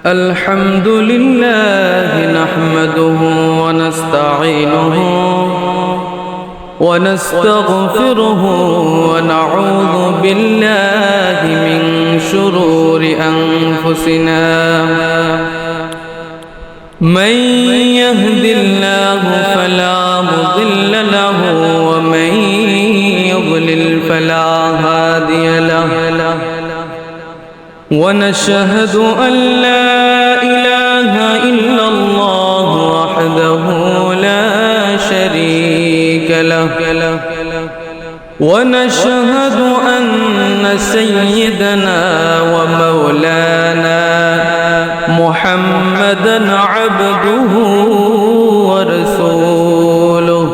الحمد لله نحمده ونستعينه ونستغفره ونعوذ بالله من شرور أنفسنا من يهد الله فلا مضل له ومن يضلل فلا هادي له ونشهد أن لا إله إلا الله وحده لا شريك له ونشهد أن سيدنا ومولانا محمدًا عبده ورسوله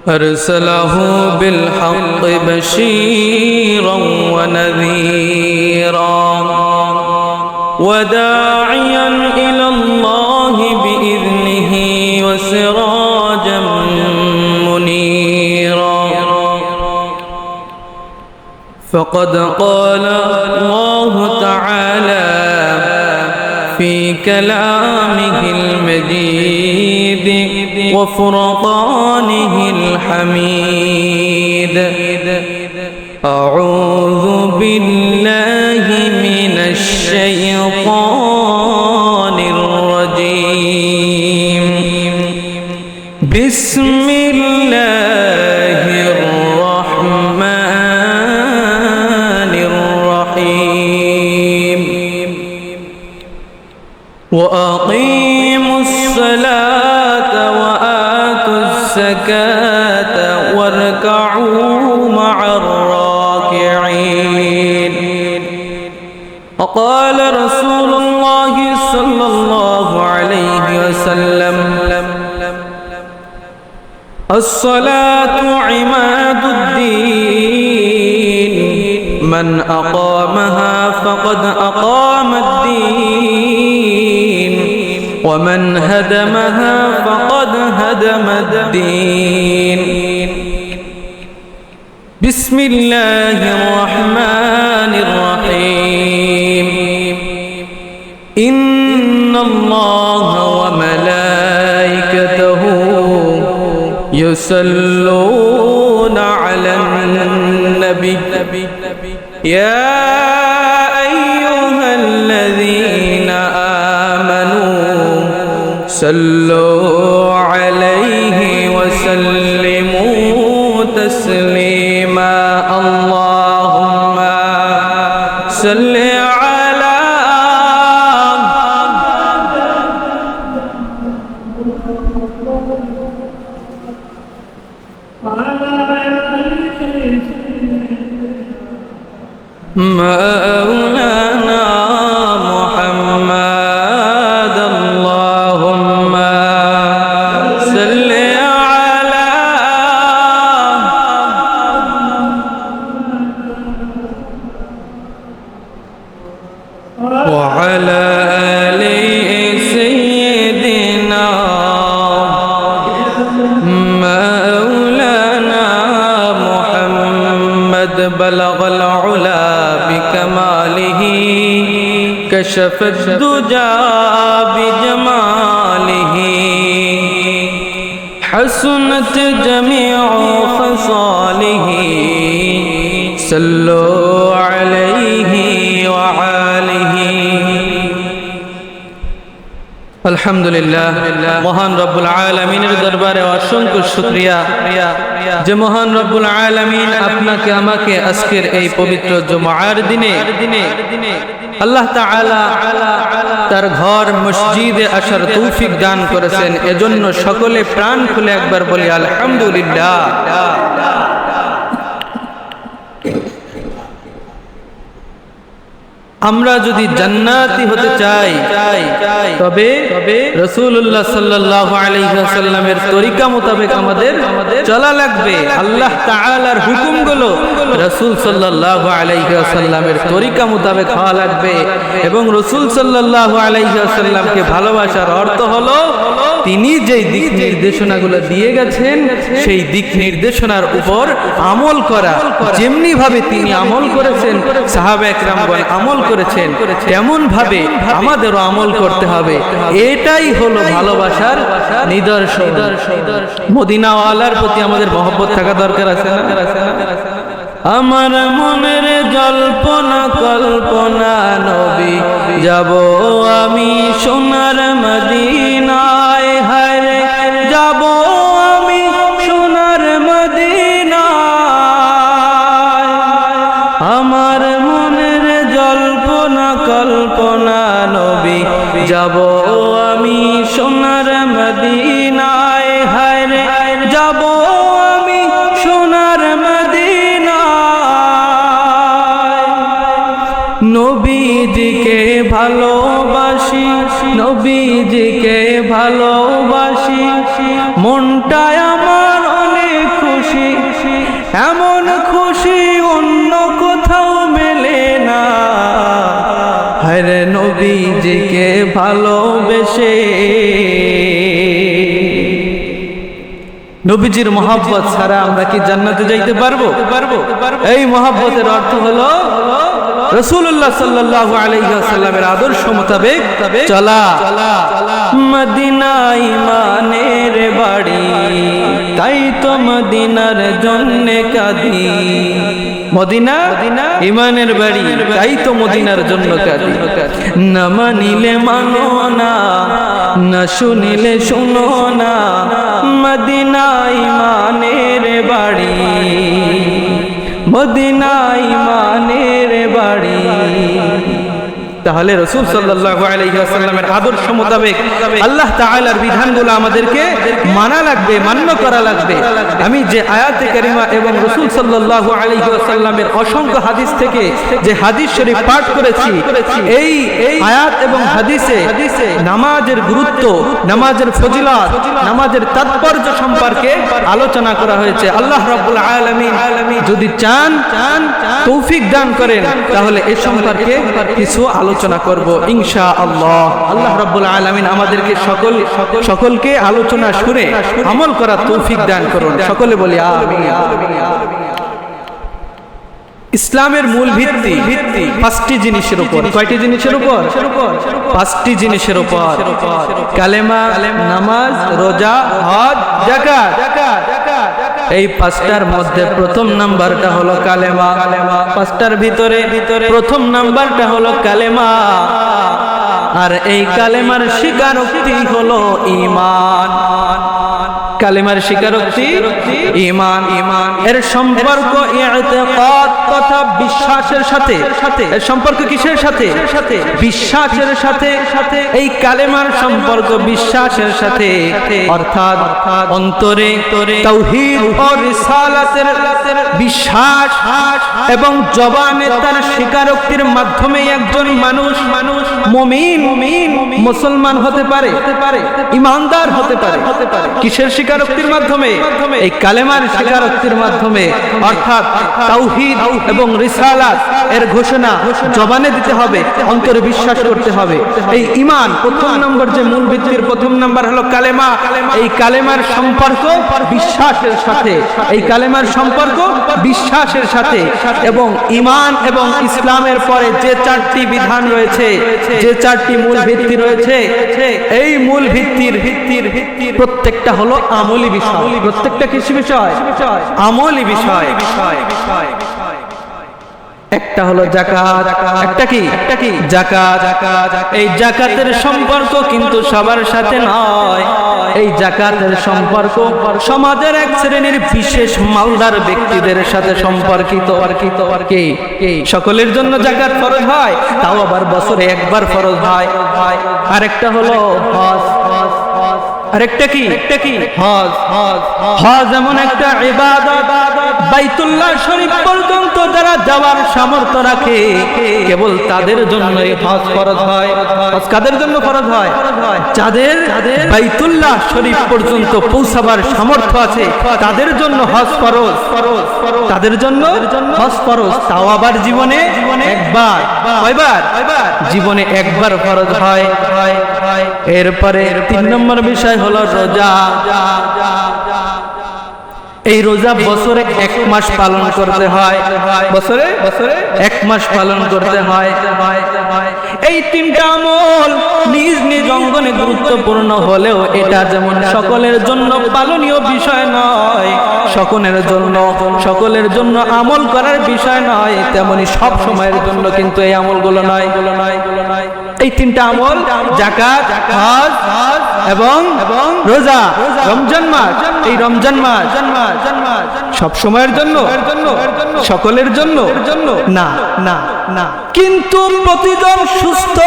أرسله بالحق بشيرا ونذيرا وداعيا إلى الله بإذنه وسراجا منيرا فقد قال الله تعالى في كلامه المجيد وفرقانه الحميد أعوذ بالله من الشيطان الرجيم بسم الله الرحمن الرحيم وأقيموا الصلاة وآتوا الزكاة واركعوا مع الراكعين وقال رسول الله صلى الله عليه وسلم الصلاة عماد الدين من أقامها فقد أقام الدين ومن هدمها فقد هدم الدين بسم الله الرحمن الرحيم إن الله وملائكته يصلون على النبي يا أيها الذين آمنوا صلوا عليه وسلموا تسليما اللهم صل على مولانا محمد اللهم صل على وعلى آل سيدنا مولانا محمد بلغ العلا بكماله كشف الدجى بجماله حسنت جميع خصاله صلوا عليه وآله আলহামদুলিল্লাহ মহান রব্বুল আলামিনের দরবারে অসংখ্য শুকরিয়া যে মহান রব্বুল আলামিন আপনাকে আমাকে আজকের এই পবিত্র জুমআর দিনে আল্লাহ তাআলা তার ঘর মসজিদে আসার তৌফিক দান করেছেন এজন্য সকলে প্রাণ খুলে একবার বলি আলহামদুলিল্লাহ আমরা যদি জান্নাতি হতে চাই তবে রাসূলুল্লাহ সাল্লাল্লাহু আলাইহি ওয়াসাল্লামের তরিকা মোতাবেক আমাদের চলা লাগবে। আল্লাহ তাআলার হুকুমগুলো রাসূল সাল্লাল্লাহু আলাইহি ওয়াসাল্লামের তরিকা মোতাবেক হওয়া লাগবে। এবং রাসূল সাল্লাল্লাহু আলাইহি ওয়াসাল্লামকে ভালোবাসার অর্থ হলো তিনি যেই দিক নির্দেশনাগুলো দিয়ে গেছেন সেই দিক নির্দেশনার উপর আমল করা। যেমনি ভাবে তিনি আমল করেছেন, সাহাবা একরামগণ আমল করেছেন, তেমন ভাবে আমাদেরও আমল করতে হবে। এটাই হলো ভালোবাসার নিদর্শন। মদিনাওয়ালার প্রতি আমাদের মহব্বত থাকা দরকার আছে না? আমার মনের জল্পনা কল্পনা নবী যাব আমি সোনার মদিনায়, হায়রে যাব আমি সোনার মদিনায়। আমার মনের জল্পনা কল্পনা নবী যাব আমি সোনার মদিনায়, হায়রে যাব আমি সোনার মদিনায়। নবীজিকে ভালোবাসি, নবীজিকে ভালোবাসি, মনটায় আমার অনেক খুশি, এমন খুশি অন্য কোথাও মেলে না। হরে নবীজিকে ভালোবেসে, নবীজির মহব্বত ছাড়া আমরা কি জান্নাতে যাইতে পারবো? এই মহব্বতের অর্থ হলো রাসূলুল্লাহ সাল্লাল্লাহু আলাইহি ওয়াসাল্লামের আদর্শ মোতাবেক চলা। মদিনা ইমানের বাড়ি, তাই তো মদিনার জন্য কাঁদি। মদিনা ইমানের বাড়ি, তাই তো মদিনার জন্য কাঁদি। না মানিলে মানো না, না শুনিলে শোনো না, মদিনা ইমানের বাড়ি, মদিনা ইমানের বাড়ি। তাহলে রাসূল সাল্লাল্লাহু আলাইহি ওয়াসাল্লামের আদর্শ মোতাবেক আল্লাহ তাআলার বিধানগুলো আমাদেরকে মানা লাগবে, মান্য করা লাগবে। আমি যে আয়াতে কারিমা এবং রাসূল সাল্লাল্লাহু আলাইহি ওয়াসাল্লামের অসংখ্য হাদিস থেকে যে হাদিস শরীফ পাঠ করেছি, এই আয়াত এবং হাদিসে নামাজের গুরুত্ব, নামাজের ফজিলত, নামাজের তাৎপর্য সম্পর্কে আলোচনা করা হয়েছে। আল্লাহ রাব্বুল আলামিন যদি চান তৌফিক দান করেন তাহলে এ সম্পর্কে কিছু আলোচনা করব ইনশাআল্লাহ। আল্লাহ রাব্বুল আলামিন আমাদেরকে সকলকে আলোচনা শুনে আমল করার তৌফিক দান করুন। সকলে বলি আমিন। ইসলামের মূল ভিত্তি পাঁচটি জিনিসের উপর। কয়টি জিনিসের উপর? পাঁচটি জিনিসের উপর। কালেমা, নামাজ, রোজা, হজ, যাকাত। এই পাঁচটার মধ্যে প্রথম নাম্বারটা হলো কালেমা। পাঁচটার ভিতরে প্রথম নাম্বারটা হলো কালেমা। আর এই কালেমার স্বীকারোক্তি হলো ঈমান। কালেমার স্বীকারোক্তি ঈমান। এর সম্পর্ক ইতিকাদ তথা বিশ্বাসের সাথে। এর সম্পর্ক কিসের সাথে? বিশ্বাসের সাথে। এই কালেমার সম্পর্ক বিশ্বাসের সাথে, অর্থাৎ অন্তরে তাওহীদ ও রিসালাতের বিশ্বাস এবং জবানে তার স্বীকারোক্তির মাধ্যমে একজন মানুষ মুমিন মুসলমান হতে পারে, ঈমানদার হতে পারে। কিসের স্বীকারোক্তির মাধ্যমে? এই কালেমার স্বীকারোক্তির মাধ্যমে। অর্থাৎ তাওহীদ এবং রিসালাত এর ঘোষণা জবানে দিতে হবে, অন্তরে বিশ্বাস করতে হবে। এই ঈমান প্রথম নম্বর, যে মূল ভিত্তির প্রথম নাম্বার হলো কালেমা। এই কালেমার সম্পর্ক বিশ্বাসের সাথে, এই কালেমার সম্পর্ক বিশ্বাসের সাথে। এবং ঈমান এবং ইসলামের পরে যে চারটি বিধান রয়েছে, যে চারটি মূল ভিত্তি রয়েছে, এই মূল ভিত্তির প্রত্যেকটা হলো আমলি বিষয়। প্রত্যেকটা কিসি বিষয়? আমলি বিষয়। একটা হলো যাকাত, একটা কি যাকাত। এই যাকাতের সম্পর্ক কিন্তু সবার সাথে নয়। এই যাকাতের সম্পর্ক সমাজের এক শ্রেণীর বিশেষ মালদার ব্যক্তিদের সাথে সম্পর্কিত। সকলের জন্য যাকাত ফরজ হয়, তাও আবার বছরে একবার ফরজ হয়। আরেকটা হলো হজ। আরেকটা কি হজ। হজ এমন একটা ইবাদত বাইতুল্লাহ শরীফ পর্যন্ত যারা যাওয়ার সামর্থ্য রাখে কেবল তাদের জন্যই হজ ফরজ হয়। হজ কাদের জন্য ফরজ হয়? যাদের বাইতুল্লাহ শরীফ পর্যন্ত পৌঁছাবার সামর্থ্য আছে তাদের জন্য হজ ফরজ। তাদের জন্য হজ ফরজ, তাও আবার জীবনে একবার। কয়বার? জীবনে একবার ফরজ হয়। এরপরে 3 নম্বর বিষয় হলো রোজা। এই রোজা বছরে 1 মাস পালন করতে হয়। বছরে 1 মাস পালন করতে হয়। এই 3টা আমল নিজ নিজ অঙ্গনে গুরুত্বপূর্ণ হলেও এটা যেমন সকলের জন্য পালনীয় বিষয় নয়, সকলের জন্য আমল করার বিষয় নয়, তেমনি সব সময়ের জন্য কিন্তু এই আমলগুলো নয়। এই 3টা আমল যাকাত, হজ এবং রোজা, রমজান মাস, এই রমজান মাস সব সময়ের জন্য, সকলের জন্য না না না। কিন্তু প্রতিজন সুস্থ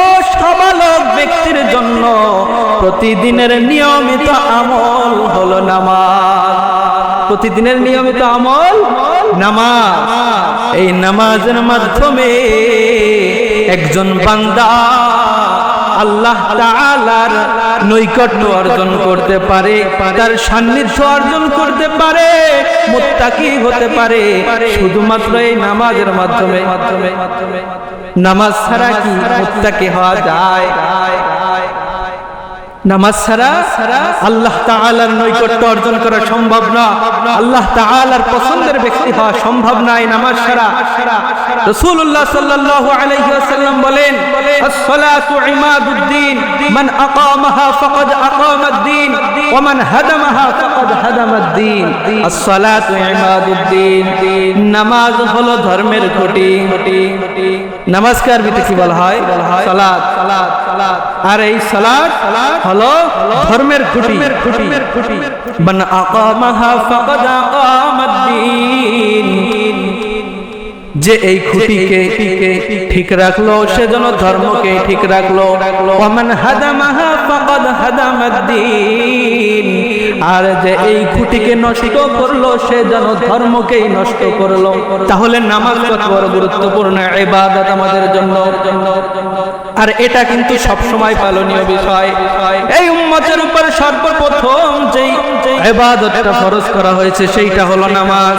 সবল ব্যক্তির জন্য প্রতিদিনের নিয়মিত আমল হলো নামাজ। প্রতিদিনের নিয়মিত আমল নামাজ। এই নামাজের মাধ্যমে একজন বান্দা আল্লাহ তাআলার নৈকট্য অর্জন করতে পারে, তার সান্নিধ্য অর্জন করতে পারে, মুত্তাকি হতে পারে শুধুমাত্র এই নামাজের মাধ্যমে। নামাজ ছাড়া কি মুত্তাকি হওয়া যায়? নামাজ ছাড়া আল্লাহ তাআলার নৈকট্য অর্জন করা সম্ভব না, আল্লাহ তাআলার পছন্দের ব্যক্তি হওয়া সম্ভব না এই নামাজ ছাড়া। রাসূলুল্লাহ সাল্লাল্লাহু আলাইহি ওয়াসাল্লাম বলেন, আস-সালাতু ইমাদুদ্দিন, মান আকামাহা ফাকাদ আকামাদ-দ্বীন ওয়া মান হাদামাহা ফাকাদ হাদামাদ-দ্বীন। আস-সালাতু ইমাদুদ্দিন, নামাজ হলো ধর্মের খুঁটি। নামাজকে আরবিতে কি বলা হয়? সালাত। আর এই সালাত হলো ধর্মের খুঁটি। মান আকামাহা ফাকাদ আকামাদ-দ্বীন, যে এই খুঁটিকে ঠিক রাখলো সে যেন ধর্মকে ঠিক রাখলো। ওয়া মান হাদামাহা ফাকাদ হাদামাদ-দ্বীন, আর যে এই খুঁটিকে নষ্ট করলো সে যেন ধর্মকেই নষ্ট করলো। তাহলে নামাজ কত বড় গুরুত্বপূর্ণ ইবাদত আমাদের জন্য। আর এটা কিন্তু সব সময় পালনীয় বিষয়। এই উম্মতের উপর সর্বপ্রথম যেই ইবাদতটা ফরজ করা হয়েছে সেইটা হলো নামাজ।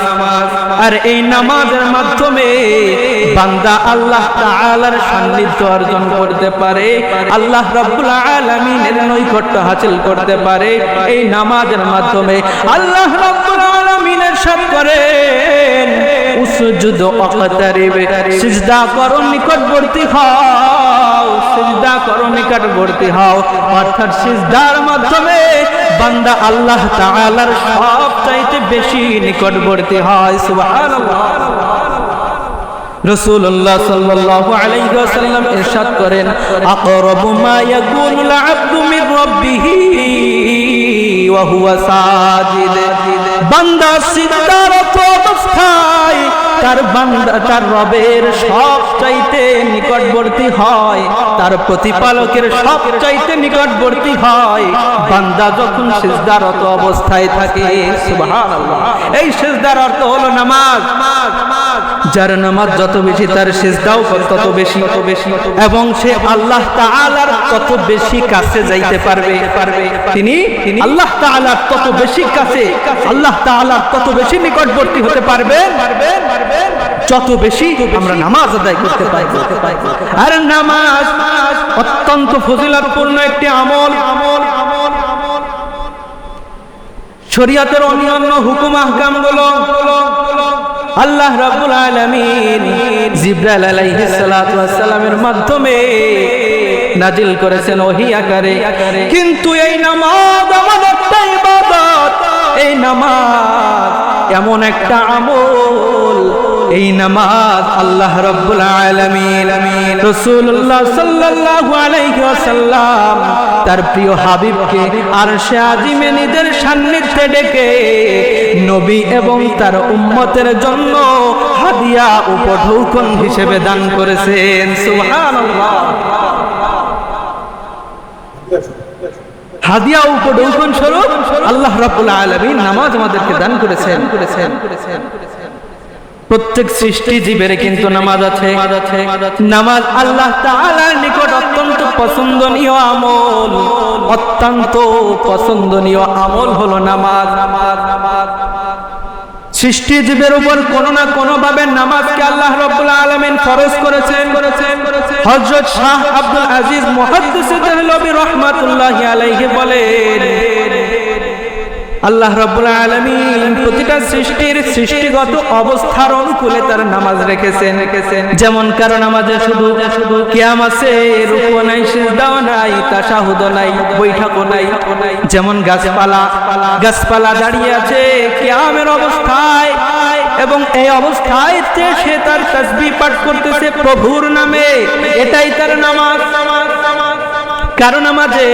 আর এই নামাজের মাধ্যমে বান্দা আল্লাহ তাআলার সান্নিধ্য অর্জন করতে পারে, আল্লাহ রাব্বুল আলামিনের নৈকট্য হাসিল করতে পারে। এই নামাজের মাধ্যমে আল্লাহ রাব্বুল আলামিন ইরশাদ করেন, উসজুদ ওয়াকতারিব, সিজদা করো নিকটবর্তী হও, সিজদা করো নিকটবর্তী হও। অর্থাৎ সিজদার মাধ্যমে বান্দা আল্লাহ তাআলার সবচাইতে বেশি নিকটবর্তী হয়। সুবহানাল্লাহ। রাসূলুল্লাহ সাল্লাল্লাহু আলাইহি ওয়াসাল্লাম ইরশাদ করেন, আকরাবু মা ইয়াকুনুল আবদু মির রাব্বিহি ওয়া হুয়া সাজিদ। বান্দা সিজদারত অবস্থায় তার রবের সবচাইতে নিকটবর্তী হয়, তার প্রতিপালকের সবচাইতে নিকটবর্তী হয় বান্দা যখন সিজদারত অবস্থায় থাকে। সুবহানাল্লাহ। এই সিজদার অর্থ হলো নামাজ। যার নামাজ যত বেশি তার সিজদাও তত বেশি, এবং সে আল্লাহ তাআলার তত বেশি কাছে যাইতে পারবে। তিনি আল্লাহ তাআলার তত বেশি কাছে, আল্লাহ তাআলার তত বেশি নিকটবর্তী হতে পারবেন যত বেশি আমরা নামাজ আদায় করতে পারব। আর নামাজ অত্যন্ত ফজিলতপূর্ণ একটি আমল। শরীয়তের অন্যান্য হুকুম আহকামগুলো আল্লাহ রাব্বুল আলামিন জিবরাইল আলাইহিস সালাতু ওয়াস সালামের মাধ্যমে নাজিল করেছেন ওহী আকারে। কিন্তু এই নামাজ আমাদের একটা ইবাদত, এই নামাজ এমন একটা আমল, এই নামাজ আল্লাহ রাব্বুল আলামিন রাসূলুল্লাহ সাল্লাল্লাহু আলাইহি ওয়াসাল্লাম তার প্রিয় হাবিবকে আরশে আজিমে নিজের সান্নিধ্যে ডেকে নবী এবং তার উম্মতের জন্য হাদিয়া উপঢৌকন হিসেবে দান করেছেন। সুবহানাল্লাহ। হাদিয়া উপঢৌকন স্বরূপ আল্লাহ রাব্বুল আলামিন নামাজ আমাদেরকে দান করেছেন। প্রত্যেক সৃষ্টি জীবের কিন্তু নামাজ আছে। নামাজ আল্লাহ তাআলার নিকট অত্যন্ত পছন্দনীয় আমল, অত্যন্ত পছন্দনীয় আমল হলো নামাজ। সৃষ্টি জীবের উপর কোন না কোন ভাবে নামাজকে আল্লাহ রাব্বুল আলামিন ফরজ করেছেন। হযরত শাহ আব্দুল আজিজ মুহাদ্দিস দেহলভী রাহমাতুল্লাহি আলাইহি বলেন, আল্লাহ রাব্বুল আলামিন প্রতিটা সৃষ্টির সৃষ্টিগত অবস্থার অনুকূলে তার নামাজ রেখেছেন। যেমন কারণ নামাজে শুধু কিয়াম আছে, রুকু নাই, সিজদাও নাই, তাশাহুদ নাই, বৈঠকও নাই। যেমন গাছপালা দাঁড়িয়ে আছে কিয়ামের অবস্থায়, এবং এই অবস্থায় সে তার তাসবিহ পাঠ করতেছে প্রভুর নামে, এটাই তার নামাজ। কারণ নামাজে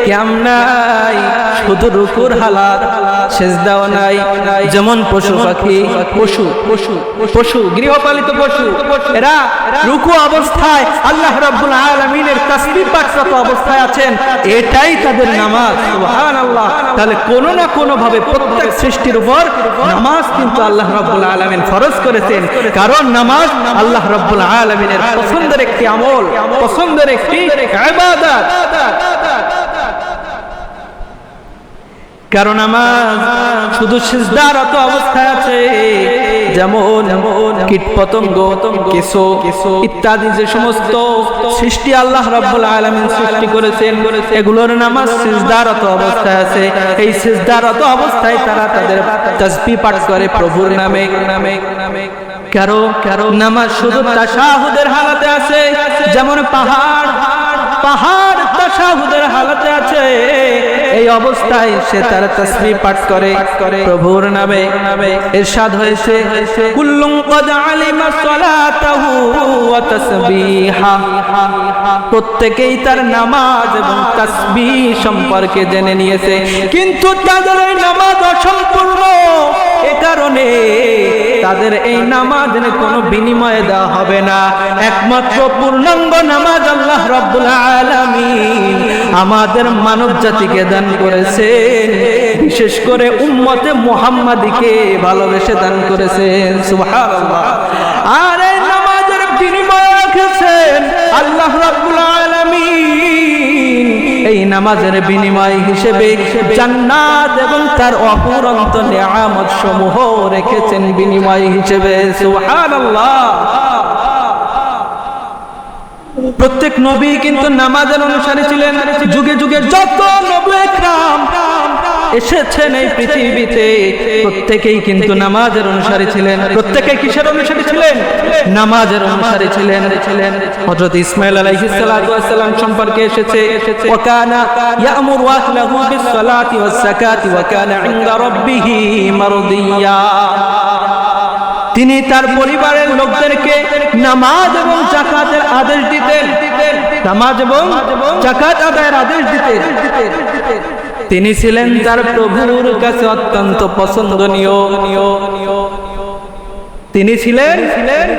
কিয়াম নাই, শুধু রুকুর হালাত, সিজদাও নাই। যেমন পশু পাখি, পশু গৃহপালিত পশু, এরা রুকু অবস্থায় আল্লাহ রাব্বুল আলামিনের তাসবিহ পাঠরত অবস্থায় আছেন, এটাই তাদের নামাজ। সুবহানাল্লাহ। তাহলে কোনো না কোনো ভাবে প্রত্যেক সৃষ্টির উপর নামাজ কিন্তু আল্লাহ রাব্বুল আলামিন ফরজ করেছেন। কারণ নামাজ আল্লাহ রাব্বুল আলামিনের পছন্দের একটি আমল, পছন্দের একটি ইবাদত। কারণ নামাজ শুধু সিজদারত অবস্থায় আছে। যেমন কীটপতঙ্গ, কেঁচো ইত্যাদি যে সমস্ত সৃষ্টি আল্লাহ রাব্বুল আলামিন সৃষ্টি করেছেন, এগুলোর নামাজ সিজদারত অবস্থায় আছে। এই সিজদারত অবস্থায় তারা তাদের তাসবিহ পাঠ করে প্রভুর নামে। কারো নামাজ শুধু তাশাহুদের হালাতে আছে। যেমন পাহাড় তাশাহুদের হালাতে আছে, এই অবস্থায় সে তার তাসবিহ পাঠ করে প্রভুর নামে। ইরশাদ হয়েছে, কুল্লুন ক্বাদ আলিমা সালাতাহু ওয়া তাসবিহা, প্রত্যেকেই তার নামাজ এবং তাসবিহ সম্পর্কে জেনে নিয়েছে, কিন্তু তাদের এই নামাজ অসম্পূর্ণ। এ কারণে তাদের এই নামাজের কোনো বিনিময় দেওয়া হবে না। একমাত্র পূর্ণাঙ্গ নামাজ আল্লাহ রাব্বুল আলামিন আমাদের মানব জাতিকে দান করেছেন, বিশেষ করে উম্মতে মুহাম্মাদীকে ভালোবেসে দান করেছেন। সুবহানাল্লাহ। আর এই নামাজের বিনিময় রেখেছেন আল্লাহ রাব্বুল আলামিন। এই নামাজের বিনিময় হিসেবে জান্নাত এবং তার অফুরন্ত নিয়ামত সমূহ রেখেছেন বিনিময় হিসেবে। সুবহানাল্লাহ। প্রত্যেক নবী কিন্তু নামাজের অনুসারী ছিলেন। যুগে যুগে যত নবী একরাম এসেছেন এই পৃথিবীতে, প্রত্যেকেই কিন্তু নামাজের অনুসারী ছিলেন। প্রত্যেকেই কিসের অনুসারী ছিলেন? নামাজের অনুসারী ছিলেন। হযরত ইসমাঈল আলাইহিস সালাতু ওয়াস সালাম সম্পর্কে এসেছে, ওয়া কানা ইয়ামুরু আহলাহু বিস সালাতি ওয়াস যাকাতি ওয়া কানা ইনদা রাব্বিহি মারদিয়া। তিনি তার পরিবারের লোকদেরকে নামাজ এবং যাকাতের আদেশ দিতেন, নামাজ এবং যাকাত আদায়ের আদেশ দিতেন। তিনি ছিলেন তার প্রভুর কাছে অত্যন্ত পছন্দনীয়। তিনি ছিলেন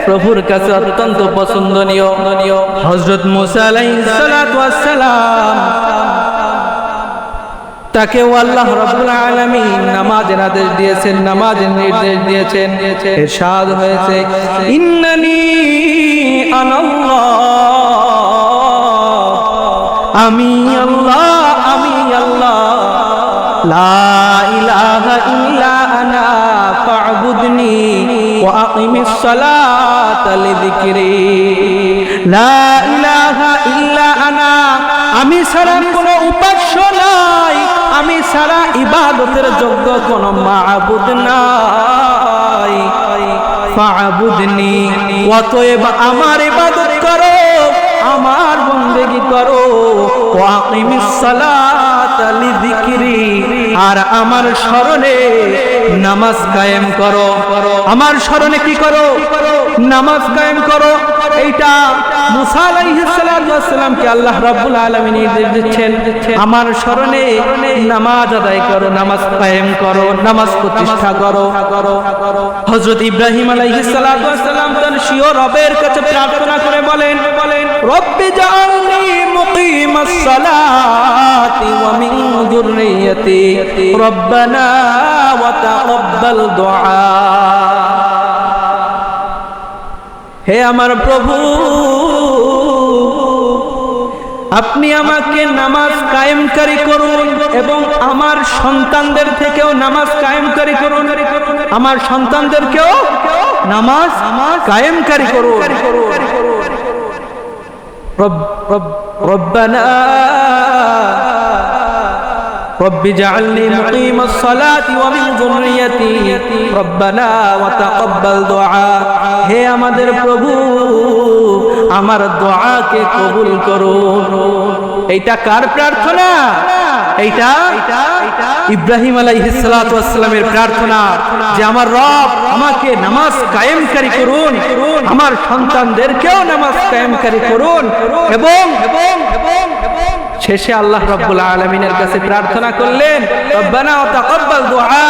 প্রভুর কাছে অত্যন্ত পছন্দনীয়। হযরত মুসা আলাইহিস সালাতু ওয়াস সালাম, তাকে আল্লাহ রাব্বুল আলামিন নামাজের আদেশ দিয়েছেন, নামাজের নির্দেশ দিয়েছেন। ইরশাদ হয়েছে, ইন্নানি আনাল্লাহ, আমি আল্লাহ, আমি আল্লাহ, লা ইলাহা ইল্লা আনা ফা'বুদনি ওয়া আকিমিস সালাতা লিযিকরি। লা ইলাহা ইল্লা আনা, আমি ছাড়া কোনো উপাস্য নাই, আমি ছাড়া ইবাদতের যোগ্য কোনো মাবুদ নাই। ফা'বুদনি, অতএব আমার ইবাদত করো, আমার বন্দেগী করো। ওয়া আকিমিস সালাতা লিযিকরি, আর আমার স্মরণে নামাজ কায়েম করো। আমার স্মরণে কি করো? নামাজ কায়েম করো। এইটা মুসা আলাইহিস সালাতু ওয়াস সালামকে আল্লাহ রাব্বুল আলামিন নির্দেশ দিচ্ছেন, আমার স্মরণে নামাজ আদায় করো, নামাজ কায়েম করো, নামাজ প্রতিষ্ঠা করো। হযরত ইব্রাহিম আলাইহিস সালাতু ওয়াস সালাম তার স্বীয় রবের কাছে প্রার্থনা করে বলেন, রব্বি জাআলনি মুকিমাস সালাতি ওয়া মিন যুররিয়্যতি রব্বানা ওয়া তাকাব্বাল দুআ। হে আমার প্রভু, আপনি আমাকে নামাজ কায়েমকারী করুন এবং আমার সন্তানদের থেকেও নামাজ কায়েমকারী করুন, আমার সন্তানদেরকেও নামাজ কায়েমকারী করুন। রব্বানা রব্বি জাআলনি মুকিমাস সালাতি ওয়া মিন যুররিয়াতি রব্বানা ওয়া তাকাব্বাল দুআ। হে আমাদের প্রভু, আমার দোয়াকে কবুল করুন। এইটা কার প্রার্থনা? এইটা ইব্রাহিম আলাইহিস সালাতু ওয়াস সালামের প্রার্থনা যে আমার রব আমাকে নামাজ কায়েমকারী করুন, আমার সন্তানদেরকেও নামাজ কায়েমকারী করুন। এবং শেষে আল্লাহ রাব্বুল আলামিনের কাছে প্রার্থনা করলেন, রব্বানা ওয়া তাকাব্বাল দুআ,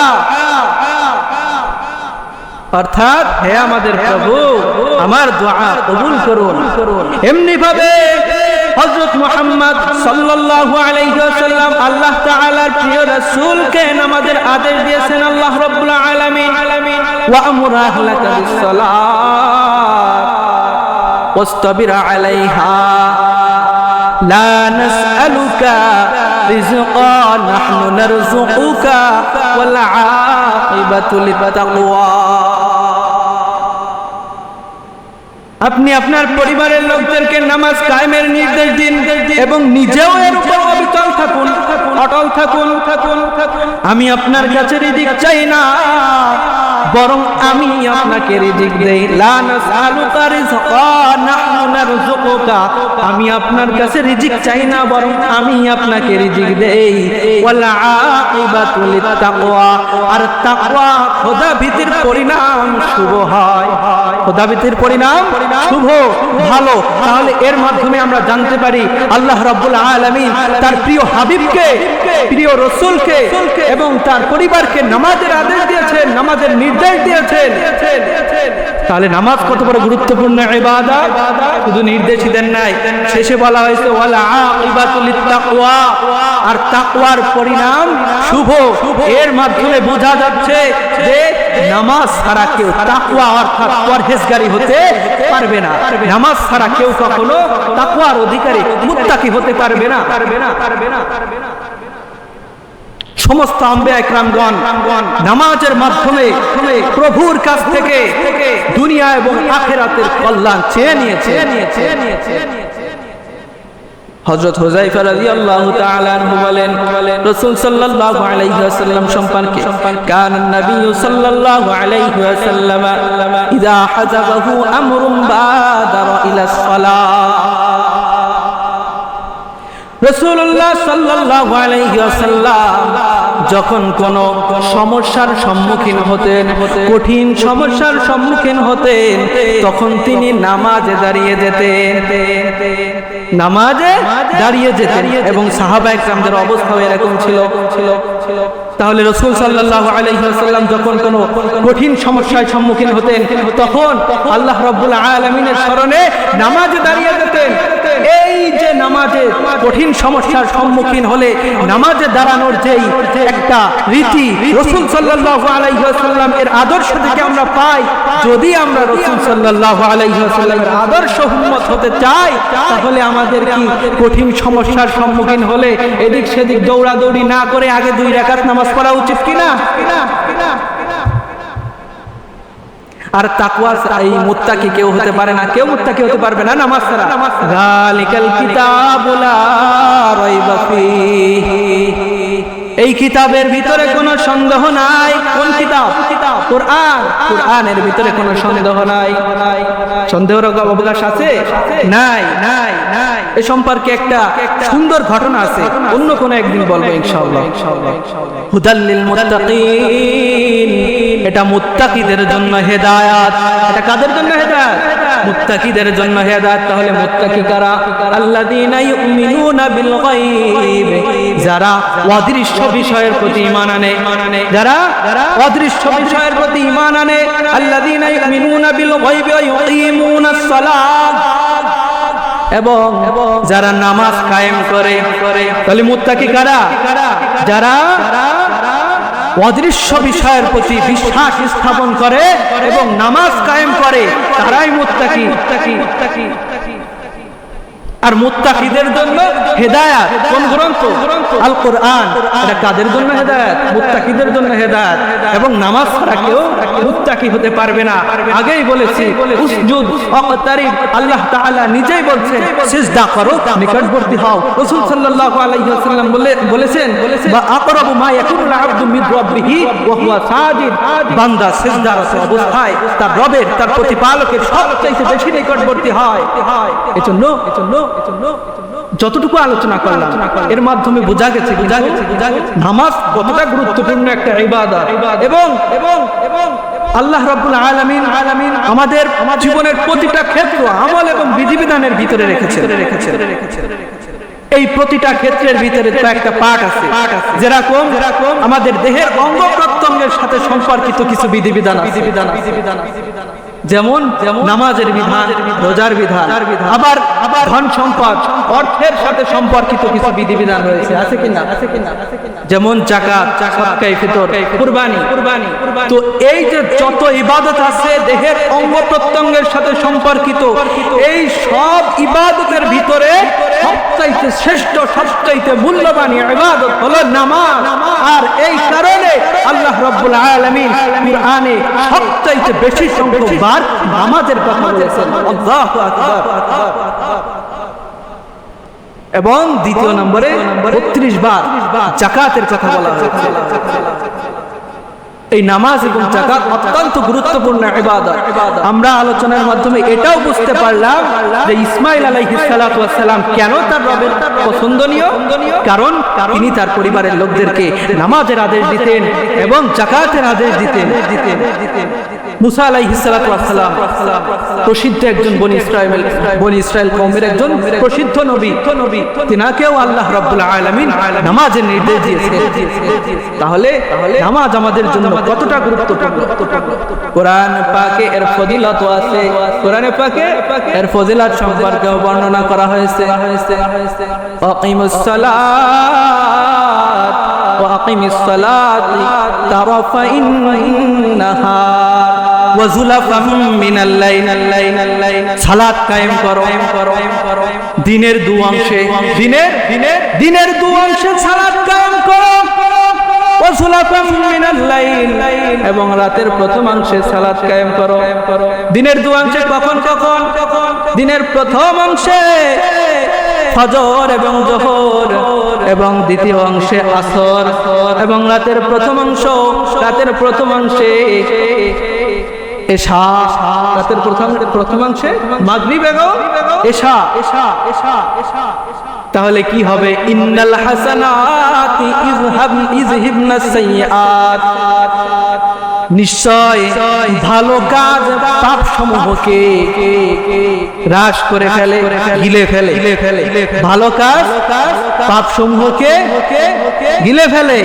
অর্থাৎ হে আমাদের প্রভু আমার দোয়া কবুল করুন। এমনি ভাবে হযরত মুহাম্মদ সাল্লাল্লাহু আলাইহি ওয়াসাল্লাম আল্লাহ তাআলার প্রিয় রাসূলকে নামাজের আদেশ দিয়েছেন আল্লাহ রাব্বুল আলামিন, ওয়া আমুর আহলাকা বিস-সালাত ওয়াসতাবির আলাইহা লা নাসআলুকা রিজকা নাহনু নারযুকুকা ওয়াল আকিবাতু লিত-তাকওয়া। আপনি আপনার পরিবারের লোকদেরকে নামাজ কায়েমের নির্দেশ দিন এবং নিজেও এর উপর অবিচল থাকুন, অটল থাকুন। আমি আপনার কাছে রিজিক চাই না, বরং আমি আপনাকে রিজিক দেই। লা নাসআলুকা রিজকা নাহনু নারযুকুকা, আমি আপনার কাছে রিজিক চাই না, বরং আমি আপনাকে রিজিক দেই। ওয়াল আকিবাতু লিত-তাকওয়া, আর তাকওয়া খোদা ভীতির পরিণাম শুভ হয়। খোদা ভীতির পরিণাম শুভ, ভালো। তাহলে এর মাধ্যমে আমরা জানতে পারি আল্লাহ রাব্বুল আলামিন তার প্রিয় হাবিবকে, প্রিয় রাসূলকে এবং তার পরিবারকে নামাজের আদেশ দিয়েছেন, নামাজের নির্দেশ দিয়েছেন। তাহলে নামাজ কত বড় গুরুত্বপূর্ণ ইবাদত, শুধু নির্দেশই দেন নাই, শেষে বলা হয়েছে ওয়াল আকিবাতু লিত-তাকওয়া, আর তাকওয়ার পরিণাম শুভ। এর মাধ্যমে বোঝা যাচ্ছে যে নামাজ ছাড়া কেউ তাকওয়া অর্থাৎ পরহেজগারি হতে পারবে না। নামাজ ছাড়া কেউ কখনো তাকওয়ার অধিকারী মুত্তাকি হতে পারবে না। সমস্ত আম্বিয়া ইকরামগণ নামাজের মাধ্যমে প্রভুর কাছ থেকে দুনিয়া এবং আখিরাতের কল্যাণ চেয়ে নিয়েছে। হযরত হুযায়ফা রাদিয়াল্লাহু তাআলা আনহু বলেন, রাসূল সাল্লাল্লাহু আলাইহি ওয়াসাল্লাম সম্পর্কে, কানা নবী সাল্লাল্লাহু আলাইহি ওয়াসাল্লাম ইযা হাযাবাহু আমরুন বাদারা ইলা সালাহ। রাসূলুল্লাহ সাল্লাল্লাহু আলাইহি ওয়াসাল্লাম যখন কোন সমস্যার সম্মুখীন হতেন, কঠিন সমস্যার সম্মুখীন হতেন, তখন তিনি নামাজে দাঁড়িয়ে যেতেন, নামাজে দাঁড়িয়ে যেতেন। এবং সাহাবায়ে কেরামদের অবস্থাও এরকম ছিল। তাহলে রাসূল সাল্লাল্লাহু আলাইহি ওয়াসাল্লাম যখন কোনো কঠিন সমস্যার সম্মুখীন হতেন, তখন আল্লাহ রাব্বুল আলামিনের শরণে নামাজে দাঁড়িয়ে যেতেন। এই যে নামাজে কঠিন সমস্যার সম্মুখীন হলে নামাজে দাঁড়ানোর যেই একটা রীতি রাসূল সাল্লাল্লাহু আলাইহি ওয়াসাল্লাম এর আদর্শ থেকে আমরা পাই, যদি আমরা রাসূল সাল্লাল্লাহু আলাইহি ওয়াসাল্লামের আদর্শ উম্মত হতে চাই, তাহলে আমাদের কি কঠিন সমস্যার সম্মুখীন হলে এদিক সেদিক দৌড়াদৌড়ি না করে আগে 2 রাকাত নামাজ পড়া উচিত কিনা? আর তাকওয়া এই মুত্তাকি কেউ হতে পারে না, কেউ মুত্তাকি হতে পারবে না নামাজ ছাড়া। যালিকাল কিতাবু লা রাইবা ফীহি, এই কিতাবের ভিতরে কোনো সন্দেহ নাই। কোন কিতাব? কোরআন। কোরআনের ভিতরে কোনো সন্দেহ নাই। সন্দেহের অবকাশ আছে? নাই। এ সম্পর্কে একটা সুন্দর ঘটনা আছে, অন্য কোনো একদিন বলবো ইনশাআল্লাহ। হুদাল লিল মুত্তাকিন, এটা মুত্তাকিদের জন্য হেদায়েত। এটা কাদের জন্য হেদায়েত? মুত্তাকিদের জন্য হেদায়েত। তাহলে মুত্তাকি কারা? আল্লাযীনা ইউমিনুনা বিল গায়ব, যারা অদৃশ্য বিষয়ের প্রতি ঈমান আনে, যারা অদৃশ্য বিষয়ের প্রতি ঈমান আনে। আল্লাযীনা ইউমিনুনা বিল গায়ব ওয়া ইউকিমুনাস সালাত, এবং যারা নামাজ কায়েম করে। তাহলে মুত্তাকি কারা? যারা অদৃশ্য বিষয়ের প্রতি বিশ্বাস স্থাপন করে এবং নামাজ কায়েম করে, তারাই মুত্তাকি। আর মুত্তাকিদের জন্য হেদায়েত কোন গ্রন্থ? আল কোরআন। এটা কাদের জন্য হেদায়েত? মুত্তাকিদের জন্য হেদায়েত। এবং নামাজ ছাড়া কেউ মুত্তাকি হতে পারবে না। আগেই বলেছি উসজুদ ওয়াকতারিব, আল্লাহ তাআলা নিজেই বলছেন সিজদা করো, নিকটবর্তী হও। রাসূল সাল্লাল্লাহু আলাইহি ওয়াসাল্লাম বলেছেন বা আকরাবু মা ইয়াকুনুল আবদু মিন রাব্বিহি ওয়া হুয়া সাজিদ, বান্দা সিজদারত অবস্থায় তার রবের, তার প্রতিপালকের সবচেয়ে বেশি নিকটবর্তী হয়। এজন্য যতটুকু আলোচনা করলাম এর মাধ্যমে বোঝা গেছে নামাজ কতটা গুরুত্বপূর্ণ একটা ইবাদত, এবং আল্লাহ রাব্বুল আলামিন আমাদের জীবনের প্রতিটা ক্ষেত্র আমল এবং বিধিবিধানের ভিতরে রেখেছেন। এই প্রতিটা ক্ষেত্রের ভিতরে তো একটা পার্ট আছে, যেরকম আমাদের দেহের অঙ্গ প্রত্যঙ্গের সাথে সম্পর্কিত কিছু বিধিবিধান আছে, যেমন নামাজের বিধান, রোজার বিধান, আবার ধন সম্পদ, অর্থের সাথে সম্পর্কিত কিছু বিধিবিধান রয়েছে, আছে কিনা? যেমন যাকাত, সাদকায়ে ফিতর, কুরবানি। তো এই যে যত ইবাদত আছে দেহের অঙ্গ প্রত্যঙ্গের সাথে সম্পর্কিত, এই সব ইবাদতের ভিতরে সবচাইতে শ্রেষ্ঠ, সবচাইতে মূল্যবান ইবাদত হলো নামাজ। আর এই কারণে আল্লাহ রাব্বুল আলামিন কুরআনে সবচাইতে বেশি সংখ্যক বার নামাজের কথা বলেছেন, আল্লাহু আকবার। এবং দ্বিতীয় নম্বরে 32 বার যাকাতের কথা বলা হয়েছে। এই নামাজ এবং যাকাত অত্যন্ত গুরুত্বপূর্ণ ইবাদত। আমরা আলোচনার মাধ্যমে এটাও বুঝতে পারলাম যে ইসমাঈল আলাইহিস সালাতু ওয়াস সালাম কেন তার রবের পছন্দনীয়, কারণ তিনি তার পরিবারের লোকদেরকে নামাজের আদেশ দিতেন এবং যাকাতের আদেশ দিতেন। মুসা আলাইহিস সালাতু ওয়াস সালাম প্রসিদ্ধ একজন বনি ইসরাইল কওমের একজন প্রসিদ্ধ নবী, তিনাকেও আল্লাহ রাব্বুল আলামিন নামাজের নির্দেশ দিয়েছেন। তাহলে নামাজ আমাদের জন্য কতটা গুরুত্বপূর্ণ। কোরআন পাকে এর ফজিলত আছে, কোরআনে পাকে এর ফজিলত সম্পর্কে বর্ণনা করা হয়েছে। আকিমুস সালাত ওয়া আকিমিস সালাতি তারাফাইন নাহার ওয়া যুলাফাম মিনাল লাইল, সালাত কায়েম করো দিনের দু অংশে, দিনের দু অংশে সালাত কায়েম করো, ওয়া যুলাফাম মিনাল লাইল, এবং রাতের প্রথম অংশে সালাত কায়েম করো। দিনের দু অংশে কখন? দিনের প্রথম অংশে ফজর এবং জোহর, এবং দ্বিতীয় অংশে আসর, এবং রাতের প্রথম অংশে এশা, রাতের প্রথম অংশে মাগরিব এবং এশা। তাহলে কি হবে? ইন্নাল হাসানাতি ইযহিবনাস সাইয়্যাত, নিশ্চয় ভালো কাজ পাপ সমূহকে হ্রাস করে ফেলে, গিলে ফেলে। ভালো কাজ পাপ সমূহকে গিলে ফেলে।